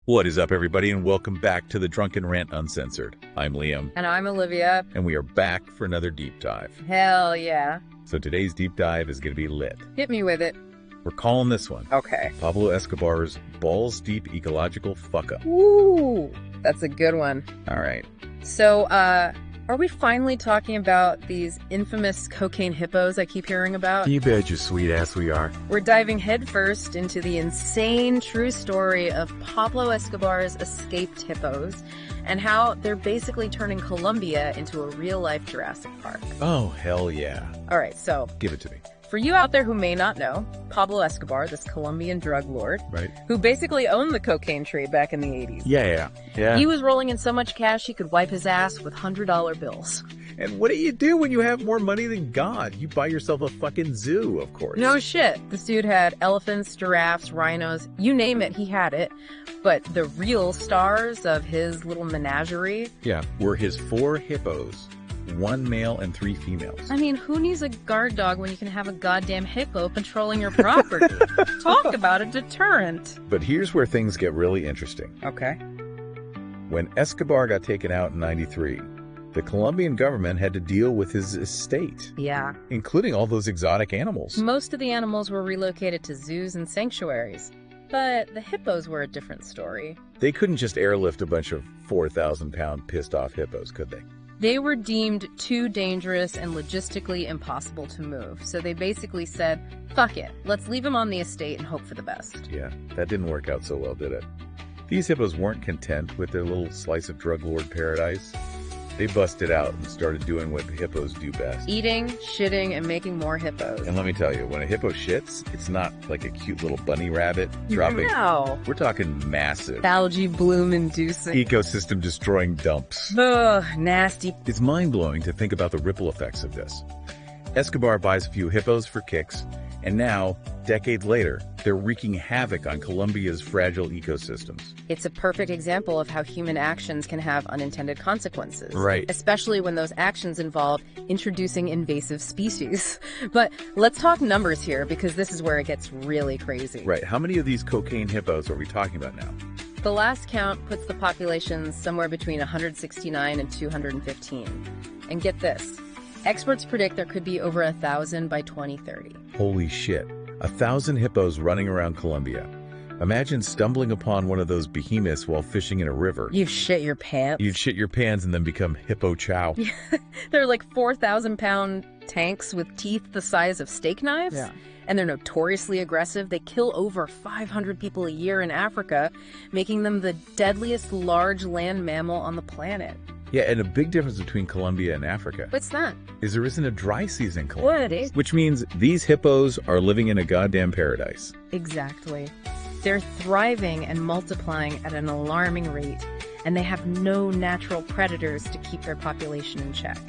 What is up, everybody, and welcome back to the Drunken Rant Uncensored. I'm Liam. And I'm Olivia. And we are back for another deep dive. Hell yeah. So today's deep dive is going to be lit. Hit me with it. We're calling this one Okay. Pablo Escobar's balls deep ecological fuck up. Ooh, that's a good one. All right. So, are we finally talking about these infamous cocaine hippos I keep hearing about? You bet your sweet ass we are. We're diving headfirst into the insane true story of Pablo Escobar's escaped hippos and how they're basically turning Colombia into a real-life Jurassic Park. Oh, hell yeah. All right, so Give it to me. for you out there who may not know, Pablo Escobar, this Colombian drug lord, Right. who basically owned the cocaine trade back in the 80s. Yeah. He was rolling in so much cash he could wipe his ass with $100 bills. And what do you do when you have more money than God? You buy yourself a fucking zoo, of course. No shit. This dude had elephants, giraffes, rhinos, you name it, he had it. But the real stars of his little menagerie... Yeah, were his 4 hippos, 1 male and 3 females. I mean, who needs a guard dog when you can have a goddamn hippo patrolling your property? Talk about a deterrent. But here's where things get really interesting. Okay. When Escobar got taken out in '93, the Colombian government had to deal with his estate, Yeah. including all those exotic animals. Most of the animals were relocated to zoos and sanctuaries. But the hippos were a different story. They couldn't just airlift a bunch of 4,000-pound pissed-off hippos, could they? They were deemed too dangerous and logistically impossible to move. So they basically said, fuck it, let's leave them on the estate and hope for the best. Yeah, that didn't work out so well, did it? These hippos weren't content with their little slice of drug lord paradise. They busted out and started doing what hippos do best. Eating, shitting, and making more hippos. And let me tell you, when a hippo shits, it's not like a cute little bunny rabbit dropping. No. We're talking massive, Algae bloom inducing. ecosystem destroying dumps. Ugh, nasty. It's mind-blowing to think about the ripple effects of this. Escobar buys a few hippos for kicks, and now, decades later, they're wreaking havoc on Colombia's fragile ecosystems. It's a perfect example of how human actions can have unintended consequences. Right. Especially when those actions involve introducing invasive species. But let's talk numbers here, because this is where it gets really crazy. Right, how many of these cocaine hippos are we talking about now? The last count puts the population somewhere between 169 and 215. And get this, experts predict there could be over 1,000 by 2030. Holy shit, 1,000 hippos running around Colombia. Imagine stumbling upon one of those behemoths while fishing in a river. You shit your pants. You'd shit your pants and then become hippo chow. They're like 4,000-pound tanks with teeth the size of steak knives. Yeah. And they're notoriously aggressive. They kill over 500 people a year in Africa, making them the deadliest large land mammal on the planet. Yeah, and a big difference between Colombia and Africa What's that? is there isn't a dry season in Colombia. What is? Which means these hippos are living in a goddamn paradise. Exactly. They're thriving and multiplying at an alarming rate, and they have no natural predators to keep their population in check.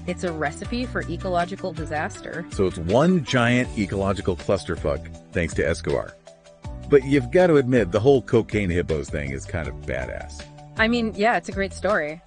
It's a recipe for ecological disaster. So it's one giant ecological clusterfuck thanks to Escobar. But you've got to admit, the whole cocaine hippos thing is kind of badass. I mean, yeah, it's a great story.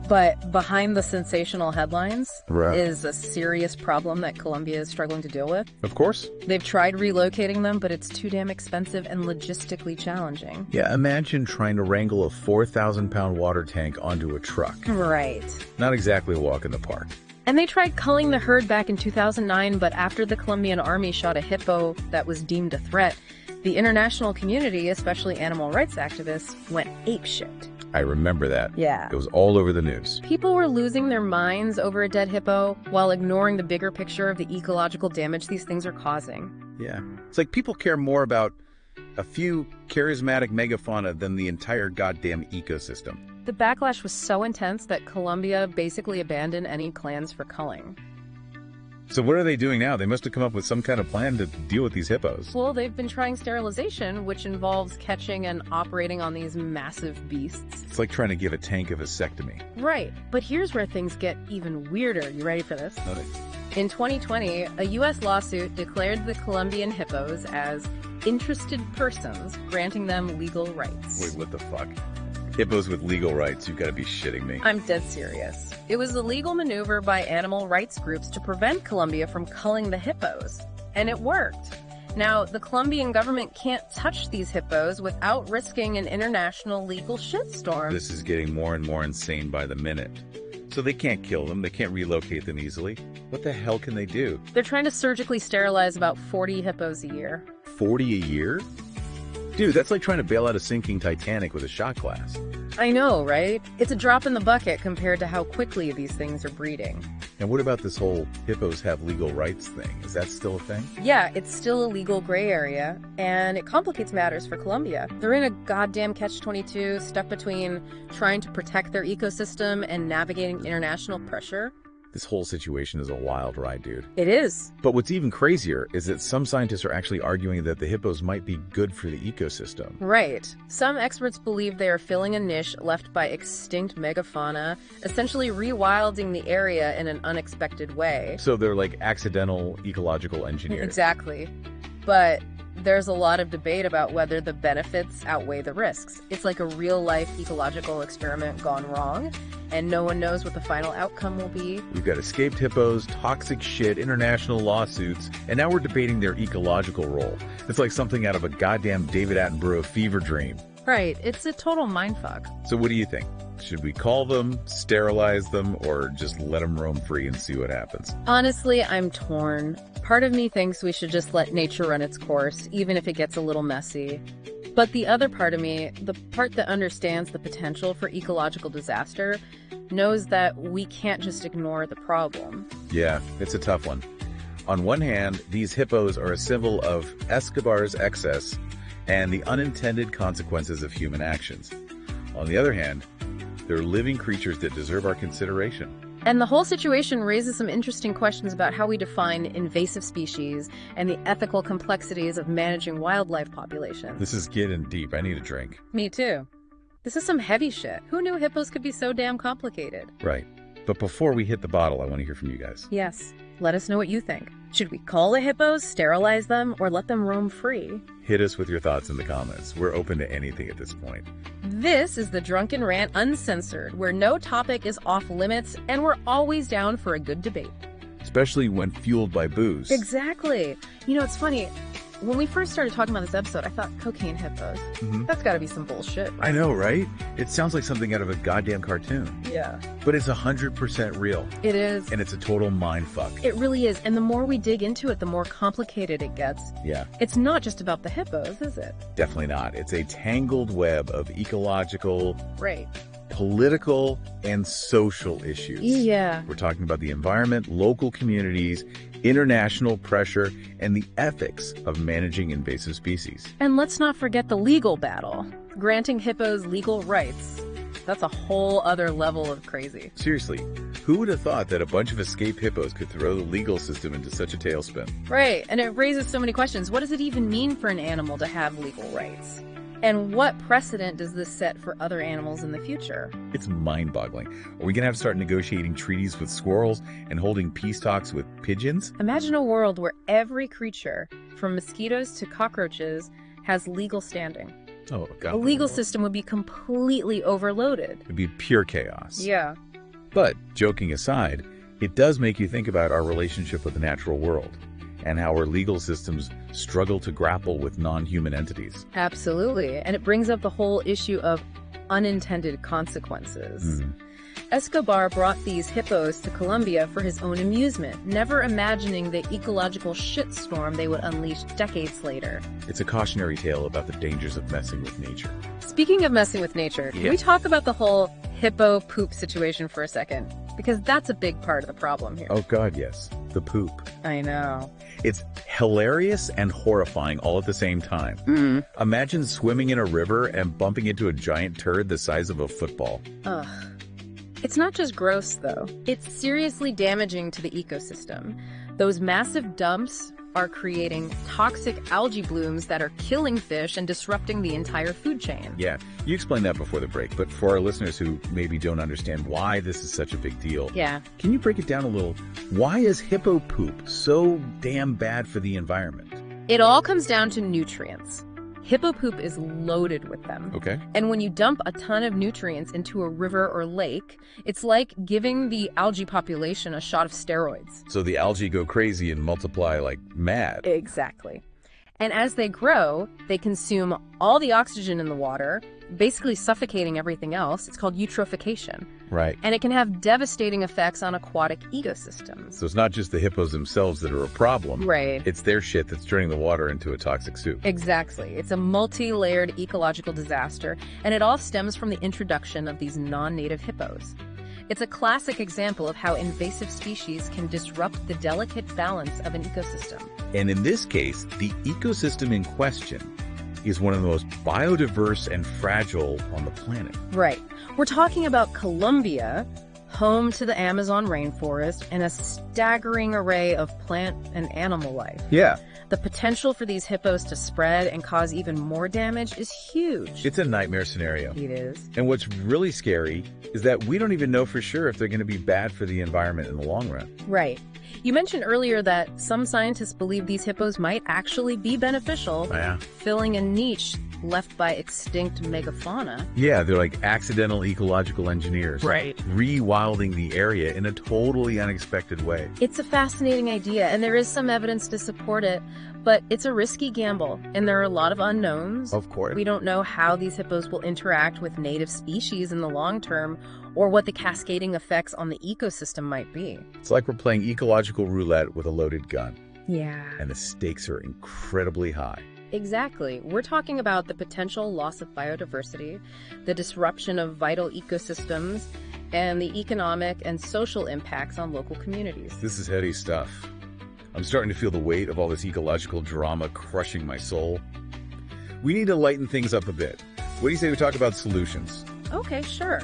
But behind the sensational headlines Right. is a serious problem that Colombia is struggling to deal with. Of course. They've tried relocating them, but it's too damn expensive and logistically challenging. Yeah, imagine trying to wrangle a 4,000-pound water tank onto a truck. Right. Not exactly a walk in the park. And they tried culling the herd back in 2009, but after the Colombian army shot a hippo that was deemed a threat, the international community, especially animal rights activists, went apeshit. I remember that. Yeah. It was all over the news. People were losing their minds over a dead hippo while ignoring the bigger picture of the ecological damage these things are causing. Yeah. It's like people care more about a few charismatic megafauna than the entire goddamn ecosystem. The backlash was so intense that Colombia basically abandoned any plans for culling. So what are they doing now? They must have come up with some kind of plan to deal with these hippos. Well, they've been trying sterilization, which involves catching and operating on these massive beasts. It's like trying to give a tank a vasectomy. Right, but here's where things get even weirder. You ready for this? Okay. In 2020, a U.S. lawsuit declared the Colombian hippos as interested persons, granting them legal rights. Wait, what the fuck? Hippos with legal rights, you've got to be shitting me. I'm dead serious. It was a legal maneuver by animal rights groups to prevent Colombia from culling the hippos. And it worked. Now, the Colombian government can't touch these hippos without risking an international legal shitstorm. This is getting more and more insane by the minute. So they can't kill them, they can't relocate them easily. What the hell can they do? They're trying to surgically sterilize about 40 hippos a year. 40 a year? Dude, that's like trying to bail out a sinking Titanic with a shot glass. I know, right? It's a drop in the bucket compared to how quickly these things are breeding. And what about this whole hippos have legal rights thing? Is that still a thing? Yeah, it's still a legal gray area, and it complicates matters for Colombia. They're in a goddamn catch-22, stuck between trying to protect their ecosystem and navigating international pressure. This whole situation is a wild ride, dude. It is. But what's even crazier is that some scientists are actually arguing that the hippos might be good for the ecosystem. Right. Some experts believe they are filling a niche left by extinct megafauna, essentially rewilding the area in an unexpected way. So they're like accidental ecological engineers. Exactly. But there's a lot of debate about whether the benefits outweigh the risks. It's like a real-life ecological experiment gone wrong, and no one knows what the final outcome will be. We've got escaped hippos, toxic shit, international lawsuits, and now we're debating their ecological role. It's like something out of a goddamn David Attenborough fever dream. Right, it's a total mindfuck. So what do you think? Should we call them, sterilize them, or just let them roam free and see what happens? Honestly, I'm torn. Part of me thinks we should just let nature run its course, even if it gets a little messy. But the other part of me, the part that understands the potential for ecological disaster, knows that we can't just ignore the problem. Yeah, it's a tough one. On one hand, these hippos are a symbol of Escobar's excess and the unintended consequences of human actions. On the other hand, they're living creatures that deserve our consideration. And the whole situation raises some interesting questions about how we define invasive species and the ethical complexities of managing wildlife populations. This is getting deep. I need a drink. Me too. This is some heavy shit. Who knew hippos could be so damn complicated? Right. But before we hit the bottle, I want to hear from you guys. Yes. Let us know what you think. Should we call the hippos, sterilize them, or let them roam free? Hit us with your thoughts in the comments. We're open to anything at this point. This is the Drunken Rant Uncensored, where no topic is off limits, and we're always down for a good debate. Especially when fueled by booze. Exactly. You know, it's funny. When we first started talking about this episode, I thought cocaine hippos. That's gotta be some bullshit. I know, right? It sounds like something out of a goddamn cartoon. Yeah. But it's 100% real. It is. And it's a total mindfuck. It really is. And the more we dig into it, the more complicated it gets. Yeah. It's not just about the hippos, is it? Definitely not. It's a tangled web of ecological, Right. political, and social issues. Yeah. We're talking about the environment, local communities, international pressure, and the ethics of managing invasive species. And let's not forget the legal battle. Granting hippos legal rights. That's a whole other level of crazy. Seriously, who would have thought that a bunch of escaped hippos could throw the legal system into such a tailspin? Right, and it raises so many questions. What does it even mean for an animal to have legal rights? And what precedent does this set for other animals in the future? It's mind-boggling. Are we going to have to start negotiating treaties with squirrels and holding peace talks with pigeons? Imagine a world where every creature, from mosquitoes to cockroaches, has legal standing. Oh, God. The legal system would be completely overloaded. It'd be pure chaos. Yeah. But, joking aside, it does make you think about our relationship with the natural world and how our legal systems struggle to grapple with non-human entities. Absolutely. And it brings up the whole issue of unintended consequences. Escobar brought these hippos to Colombia for his own amusement, never imagining the ecological shitstorm they would unleash decades later. It's a cautionary tale about the dangers of messing with nature. Speaking of messing with nature, can we talk about the whole hippo poop situation for a second? Because that's a big part of the problem here. Oh God, yes. The poop. I know. It's hilarious and horrifying all at the same time. Imagine swimming in a river and bumping into a giant turd the size of a football. Ugh. It's not just gross, though. It's seriously damaging to the ecosystem. Those massive dumps are creating toxic algae blooms that are killing fish and disrupting the entire food chain. Yeah, you explained that before the break, but for our listeners who maybe don't understand why this is such a big deal, Yeah. can you break it down a little? Why is hippo poop so damn bad for the environment? It all comes down to nutrients. Hippo poop is loaded with them. Okay. And when you dump a ton of nutrients into a river or lake, it's like giving the algae population a shot of steroids. So the algae go crazy and multiply like mad. Exactly. And as they grow, they consume all the oxygen in the water, basically suffocating everything else. It's called eutrophication. Right. And it can have devastating effects on aquatic ecosystems. So it's not just the hippos themselves that are a problem. Right. It's their shit that's turning the water into a toxic soup. Exactly. It's a multi-layered ecological disaster, and it all stems from the introduction of these non-native hippos. It's a classic example of how invasive species can disrupt the delicate balance of an ecosystem. And in this case, the ecosystem in question is one of the most biodiverse and fragile on the planet. Right. We're talking about Colombia, home to the Amazon rainforest and a staggering array of plant and animal life. Yeah. The potential for these hippos to spread and cause even more damage is huge. It's a nightmare scenario. It is. And what's really scary is that we don't even know for sure if they're going to be bad for the environment in the long run. Right. You mentioned earlier that some scientists believe these hippos might actually be beneficial, filling a niche left by extinct megafauna. Yeah, they're like accidental ecological engineers. Right. Rewilding the area in a totally unexpected way. It's a fascinating idea, and there is some evidence to support it, but it's a risky gamble, and there are a lot of unknowns. Of course. We don't know how these hippos will interact with native species in the long term, or what the cascading effects on the ecosystem might be. It's like we're playing ecological roulette with a loaded gun. Yeah. And the stakes are incredibly high. Exactly. We're talking about the potential loss of biodiversity, the disruption of vital ecosystems, and the economic and social impacts on local communities. This is heady stuff. I'm starting to feel the weight of all this ecological drama crushing my soul. We need to lighten things up a bit. What do you say we talk about solutions? Okay, sure.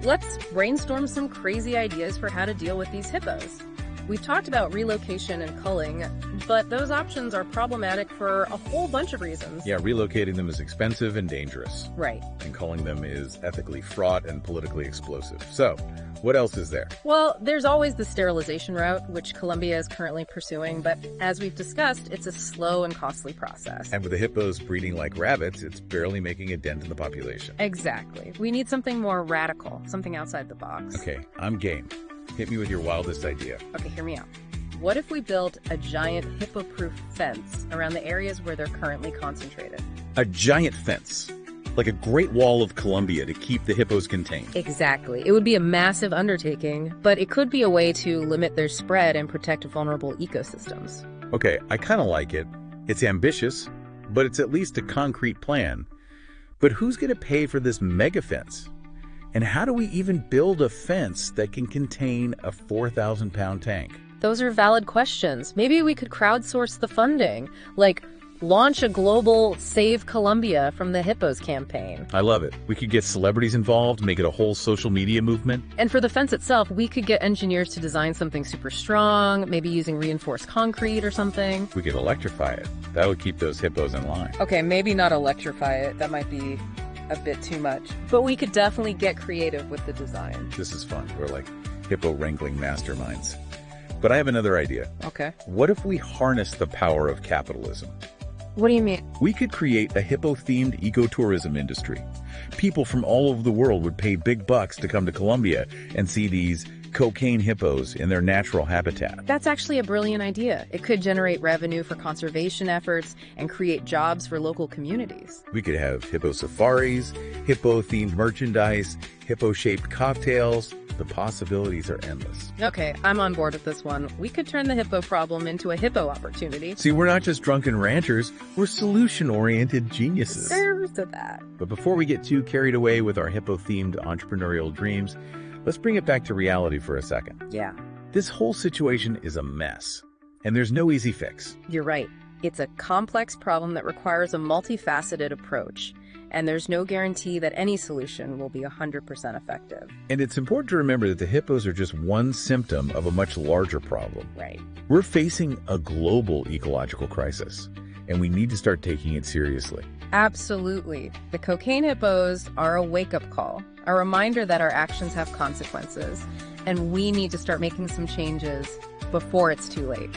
Let's brainstorm some crazy ideas for how to deal with these hippos. We've talked about relocation and culling, but those options are problematic for a whole bunch of reasons. Yeah, relocating them is expensive and dangerous. Right. And culling them is ethically fraught and politically explosive. So, what else is there? Well, there's always the sterilization route, which Colombia is currently pursuing, but as we've discussed, it's a slow and costly process. And with the hippos breeding like rabbits, it's barely making a dent in the population. Exactly. We need something more radical, something outside the box. Okay, I'm game. Hit me with your wildest idea. Okay, hear me out. What if we built a giant hippo-proof fence around the areas where they're currently concentrated? A giant fence, like a Great Wall of Colombia to keep the hippos contained. Exactly. It would be a massive undertaking, but it could be a way to limit their spread and protect vulnerable ecosystems. Okay, I kind of like it. It's ambitious, but it's at least a concrete plan. But who's going to pay for this mega fence? And how do we even build a fence that can contain a 4,000-pound tank? Those are valid questions. Maybe we could crowdsource the funding, like launch a global Save Colombia from the Hippos campaign. I love it. We could get celebrities involved, make it a whole social media movement. And for the fence itself, we could get engineers to design something super strong, maybe using reinforced concrete or something. We could electrify it. That would keep those hippos in line. Okay, maybe not electrify it. That might be a bit too much. But we could definitely get creative with the design. This is fun. We're like hippo wrangling masterminds. But I have another idea. Okay. What if we harness the power of capitalism? What do you mean? We could create a hippo-themed ecotourism industry. People from all over the world would pay big bucks to come to Colombia and see these cocaine hippos in their natural habitat. That's actually a brilliant idea. It could generate revenue for conservation efforts and create jobs for local communities. We could have hippo safaris, hippo-themed merchandise, hippo-shaped cocktails. The possibilities are endless. Okay, I'm on board with this one. We could turn the hippo problem into a hippo opportunity. See, we're not just drunken ranchers, we're solution-oriented geniuses. There's to that. But before we get too carried away with our hippo-themed entrepreneurial dreams, let's bring it back to reality for a second. Yeah. This whole situation is a mess, and there's no easy fix. You're right. It's a complex problem that requires a multifaceted approach, and there's no guarantee that any solution will be 100% effective. And it's important to remember that the hippos are just one symptom of a much larger problem. Right. We're facing a global ecological crisis, and we need to start taking it seriously. Absolutely. The cocaine hippos are a wake-up call, a reminder that our actions have consequences, and we need to start making some changes before it's too late.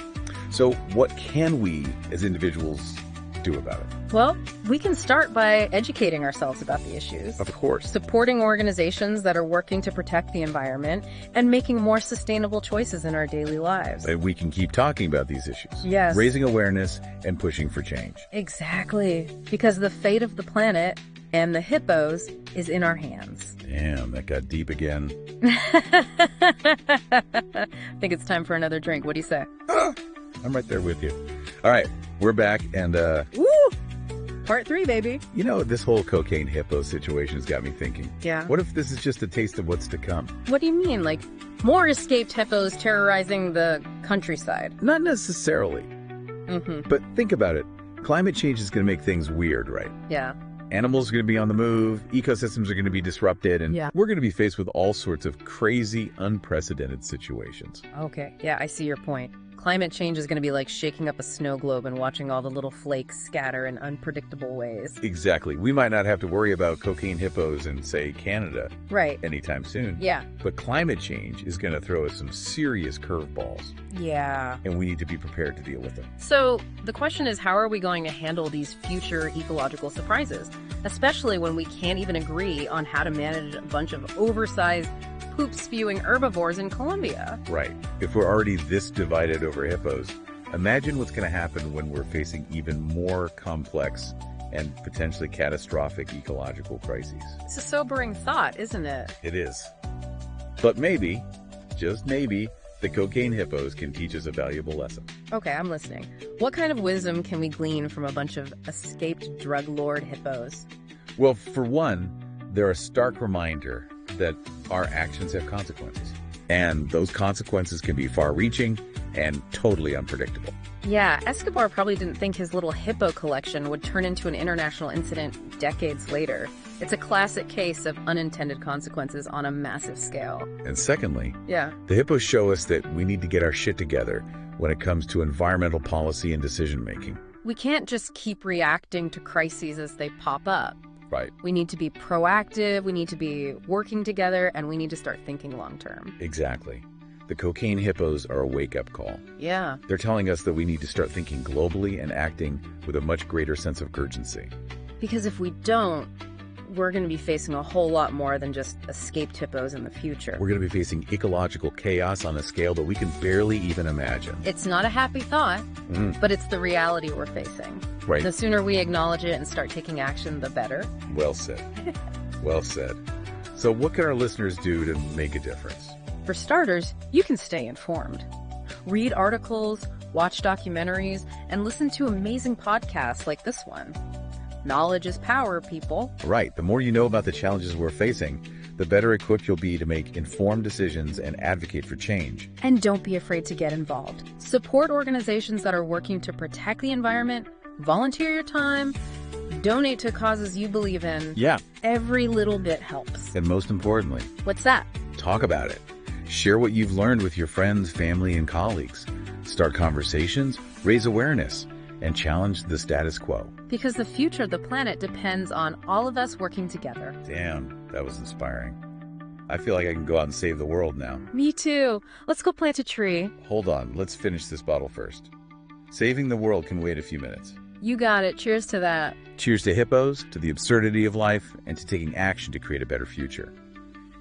So what can we, as individuals, to do about it? Well, we can start by educating ourselves about the issues. Of course. Supporting organizations that are working to protect the environment and making more sustainable choices in our daily lives. And we can keep talking about these issues. Yes. Raising awareness and pushing for change. Exactly. Because the fate of the planet and the hippos is in our hands. Damn, that got deep again. I think it's time for another drink. What do you say? I'm right there with you. All right, we're back, and Woo! Part 3, baby. you know, this whole cocaine hippo situation has got me thinking. Yeah. What if this is just a taste of what's to come? What do you mean? Like, more escaped hippos terrorizing the countryside? Not necessarily, Mm-hmm. but think about it. Climate change is going to make things weird, right? Yeah. Animals are going to be on the move, ecosystems are going to be disrupted, and Yeah. we're going to be faced with all sorts of crazy, unprecedented situations. Okay. Yeah, I see your point. Climate change is going to be like shaking up a snow globe and watching all the little flakes scatter in unpredictable ways. Exactly. We might not have to worry about cocaine hippos in, say, Canada Right. anytime soon. Yeah. But climate change is going to throw us some serious curveballs, Yeah. and we need to be prepared to deal with them. So the question is, how are we going to handle these future ecological surprises, especially when we can't even agree on how to manage a bunch of oversized, poop-spewing herbivores in Colombia? Right. If we're already this divided over hippos, imagine what's going to happen when we're facing even more complex and potentially catastrophic ecological crises. It's a sobering thought, isn't it? It is. But maybe, just maybe, the cocaine hippos can teach us a valuable lesson. Okay, I'm listening. What kind of wisdom can we glean from a bunch of escaped drug lord hippos? Well, for one, they're a stark reminder that our actions have consequences. And those consequences can be far-reaching and totally unpredictable. Yeah, Escobar probably didn't think his little hippo collection would turn into an international incident decades later. It's a classic case of unintended consequences on a massive scale. And secondly, Yeah. the hippos show us that we need to get our shit together when it comes to environmental policy and decision-making. We can't just keep reacting to crises as they pop up. Right. We need to be proactive, we need to be working together, and we need to start thinking long term. Exactly. The cocaine hippos are a wake-up call. Yeah. They're telling us that we need to start thinking globally and acting with a much greater sense of urgency. Because if we don't, we're going to be facing a whole lot more than just escaped hippos in the future. We're going to be facing ecological chaos on a scale that we can barely even imagine. It's not a happy thought, Mhm. but it's the reality we're facing. Right. The sooner we acknowledge it and start taking action, the better. Well said. Well said. So what can our listeners do to make a difference? For starters, you can stay informed. Read articles, watch documentaries, and listen to amazing podcasts like this one. Knowledge is power, people. Right. The more you know about the challenges we're facing, the better equipped you'll be to make informed decisions and advocate for change. And don't be afraid to get involved. Support organizations that are working to protect the environment, volunteer your time, donate to causes you believe in. Yeah. Every little bit helps. And most importantly, What's that? talk about it. Share what you've learned with your friends, family, and colleagues. Start conversations, raise awareness, and challenge the status quo. Because the future of the planet depends on all of us working together. Damn, that was inspiring. I feel like I can go out and save the world now. Me too. Let's go plant a tree. Hold on, let's finish this bottle first. Saving the world can wait a few minutes. You got it. Cheers to that. Cheers to hippos, to the absurdity of life, and to taking action to create a better future.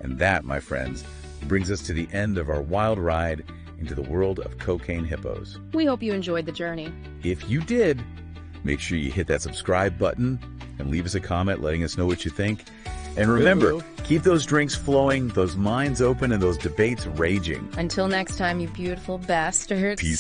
And that, my friends, brings us to the end of our wild ride into the world of cocaine hippos. We hope you enjoyed the journey. If you did, make sure you hit that subscribe button and leave us a comment letting us know what you think. And remember, keep those drinks flowing, those minds open, and those debates raging. Until next time, you beautiful bastards. Peace out.